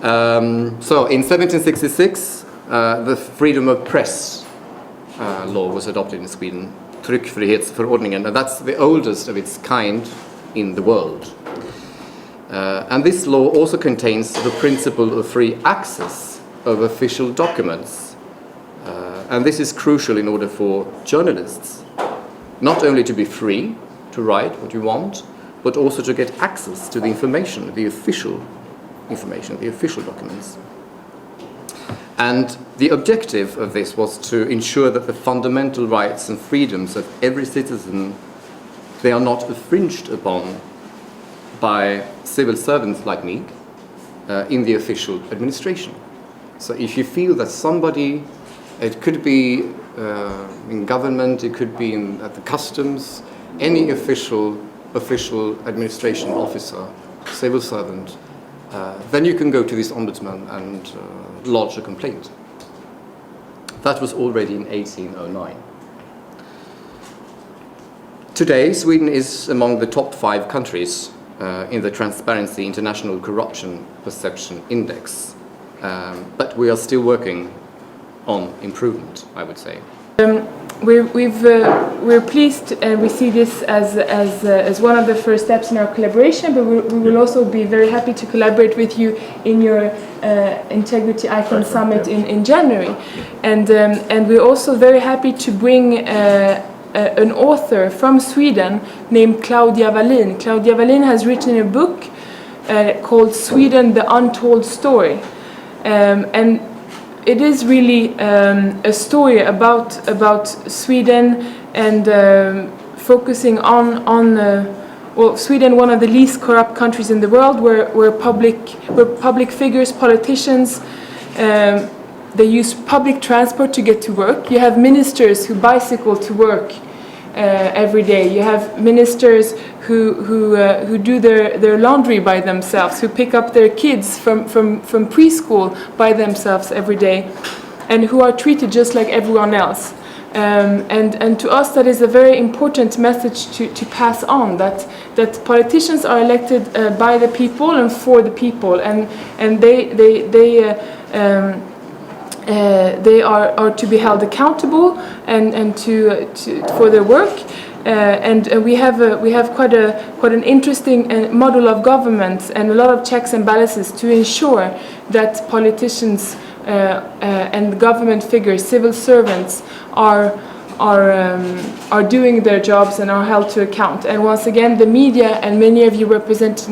So in 1766, the freedom of press law was adopted in Sweden, Tryckfrihetsförordningen, and that's the oldest of its kind in the world. And this law also contains the principle of free access of official documents. And this is crucial in order for journalists not only to be free to write what you want, but also to get access to the information, the official information, the official documents. And the objective of this was to ensure that the fundamental rights and freedoms of every citizen, they are not infringed upon by civil servants like me in the official administration. So if you feel that somebody, it could be in government, it could be at the customs, any official administration officer, civil servant, then you can go to this ombudsman and lodge a complaint. That was already in 1809. Today, Sweden is among the top 5 countries in the Transparency International Corruption Perception Index. But we are still working on improvement, I would say. We're pleased, and we see this as one of the first steps in our collaboration, but we will also be very happy to collaborate with you in your Intergrity Icon Summit in January. And we're also very happy to bring an author from Sweden named Claudia Wallin. Claudia Wallin has written a book called Sweden, the Untold Story. And it is really a story about Sweden and focusing on well, Sweden, one of the least corrupt countries in the world, where public figures, politicians, they use public transport to get to work. You have ministers who bicycle to work every day. You have ministers who do their laundry by themselves, who pick up their kids from preschool by themselves every day, and who are treated just like everyone else. And to us, that is a very important message to pass on, that politicians are elected by the people and for the people, and they are to be held accountable and for their work. And we have quite an interesting model of government and a lot of checks and balances to ensure that politicians and government figures, civil servants, are doing their jobs and are held to account. And once again, the media and many of you represented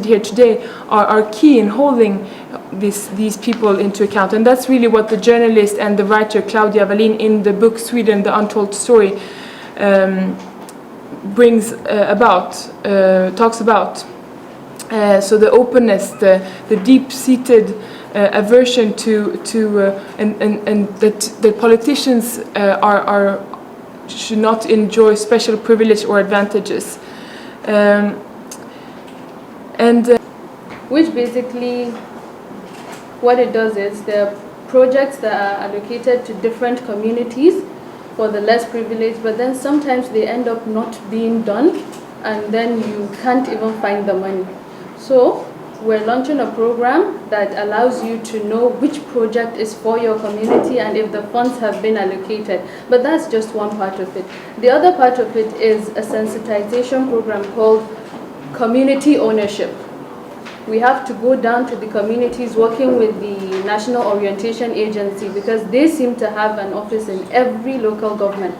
here today are key in holding these people into account. And that's really what the journalist and the writer Claudia Wallin in the book Sweden, the Untold Story talks about. So the openness, the deep-seated aversion and that politicians should not enjoy special privilege or advantages, which basically what it does is there are projects that are allocated to different communities for the less privileged, but then sometimes they end up not being done, and then you can't even find the money. So we're launching a program that allows you to know which project is for your community and if the funds have been allocated. But that's just one part of it. The other part of it is a sensitization program called community ownership. We have to go down to the communities working with the National Orientation Agency, because they seem to have an office in every local government.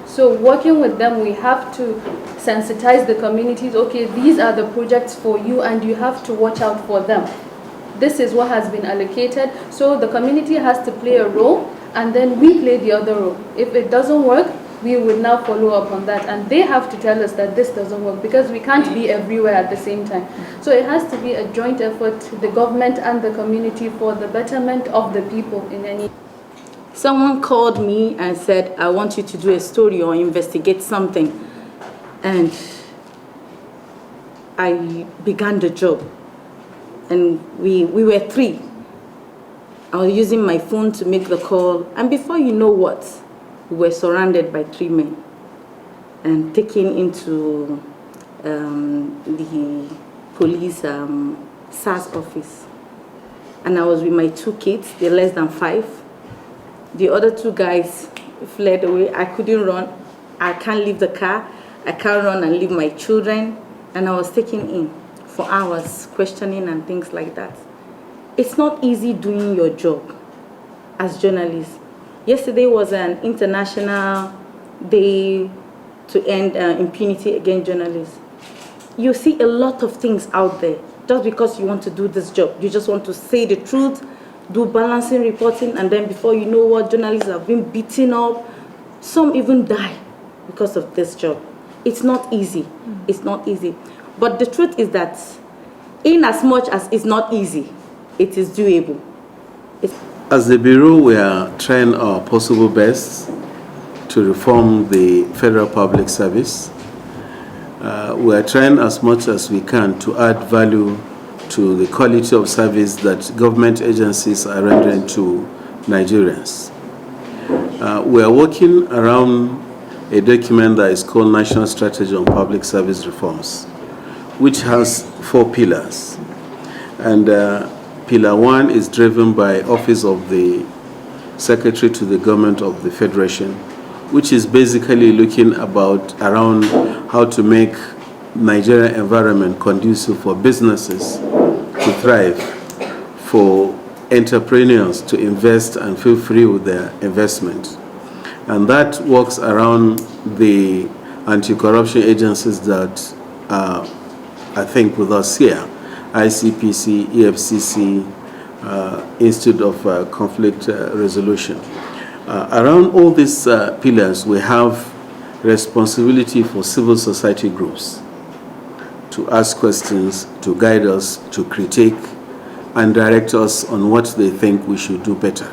So working with them, we have to sensitize the communities. Okay, these are the projects for you and you have to watch out for them. This is what has been allocated. So the community has to play a role and then we play the other role. If it doesn't work, we would now follow up on that, and they have to tell us that this doesn't work, because we can't be everywhere at the same time. So it has to be a joint effort, the government and the community, for the betterment of the people in any. Someone called me and said, I want you to do a story or investigate something, and I began the job, and we were 3. I was using my phone to make the call, and before you know what, we were surrounded by 3 men and taken into the police SAS office. and I was with my 2 kids. They're less than 5. The other 2 guys fled away. I couldn't run. I can't leave the car. I can't run and leave my children. And I was taken in for hours, questioning and things like that. It's not easy doing your job as journalists. Yesterday was an international day to end impunity against journalists. You see a lot of things out there just because you want to do this job. You just want to say the truth, do balancing reporting, and then before you know what, journalists have been beaten up. Some even die because of this job. It's not easy. It's not easy. But the truth is that in as much as it's not easy, it is doable. As the Bureau, we are trying our possible best to reform the Federal Public Service. We are trying as much as we can to add value to the quality of service that government agencies are rendering to Nigerians. We are working around a document that is called National Strategy on Public Service Reforms, which has 4 pillars. And Pillar 1 is driven by Office of the Secretary to the Government of the Federation, which is basically looking around how to make Nigerian environment conducive for businesses to thrive, for entrepreneurs to invest and feel free with their investment. And that works around the anti-corruption agencies that are, I think, with us here. ICPC, EFCC, Institute of Conflict Resolution. Around all these pillars, we have responsibility for civil society groups to ask questions, to guide us, to critique, and direct us on what they think we should do better.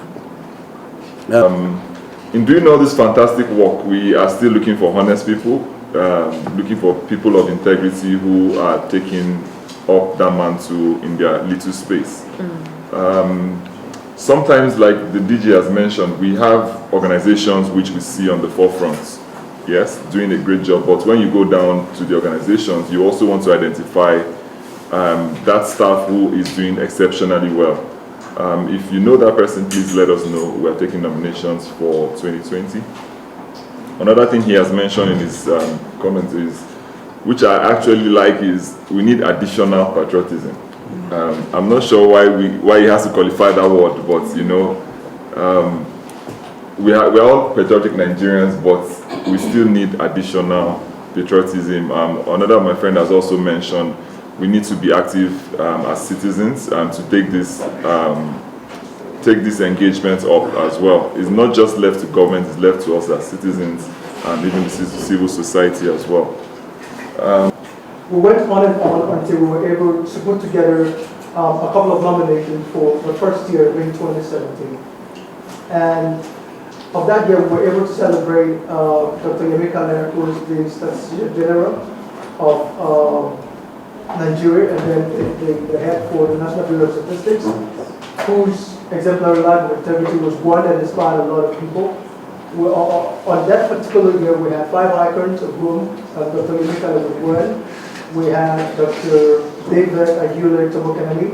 In doing all this fantastic work, we are still looking for honest people, looking for people of integrity who are taking up that mantle in their little space. Sometimes, like the DJ has mentioned, we have organizations which we see on the forefront, yes, doing a great job, but when you go down to the organizations, you also want to identify that staff who is doing exceptionally well. If you know that person, please let us know. We are taking nominations for 2020. Another thing he has mentioned in his comments is, which I actually like, is we need additional patriotism. I'm not sure why he has to qualify that word, but you know, we're all patriotic Nigerians, but we still need additional patriotism. Another of my friend has also mentioned we need to be active as citizens and to take this engagement up as well. It's not just left to government; it's left to us as citizens and even the civil society as well. We went on and on until we were able to put together a couple of nominations for the first year in 2017. And of that year, we were able to celebrate Dr. Yemika, who is the Statistician General of Nigeria, and then the head for the National Bureau of Statistics, whose exemplary life of integrity was one that inspired a lot of people. On that particular year, we had 5 icons, of whom Dr. Yemika was one. We had Dr. David Ayule Tomokanemi.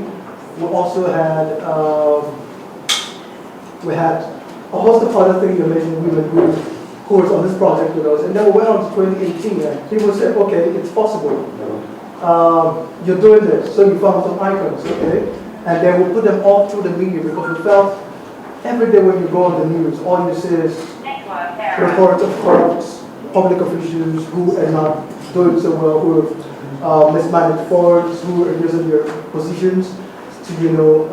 We also had a host of other things, amazing women who was on this project with us. And then we went on to 2018, and people said, okay, it's possible. You're doing this, so you found some icons, okay? And then we put them all through the media because we felt every day when you go on the news, all you see is reports of corrupt public officials who are not doing so well, who have mismanaged funds, who are using their positions to, you know,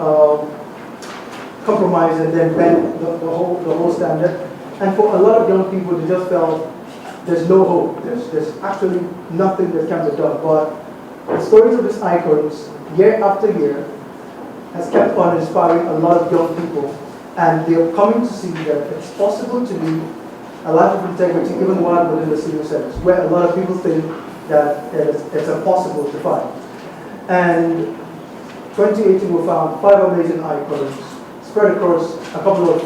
compromise and then bend the whole standard. And for a lot of young people, they just felt there's no hope. There's actually nothing that can be done. But the stories of these icons, year after year, has kept on inspiring a lot of young people. And they're coming to see that it's possible to lead a life of integrity even while within the civil service, where a lot of people think that it's impossible to find. And 2018 we found 5 amazing icons spread across a couple of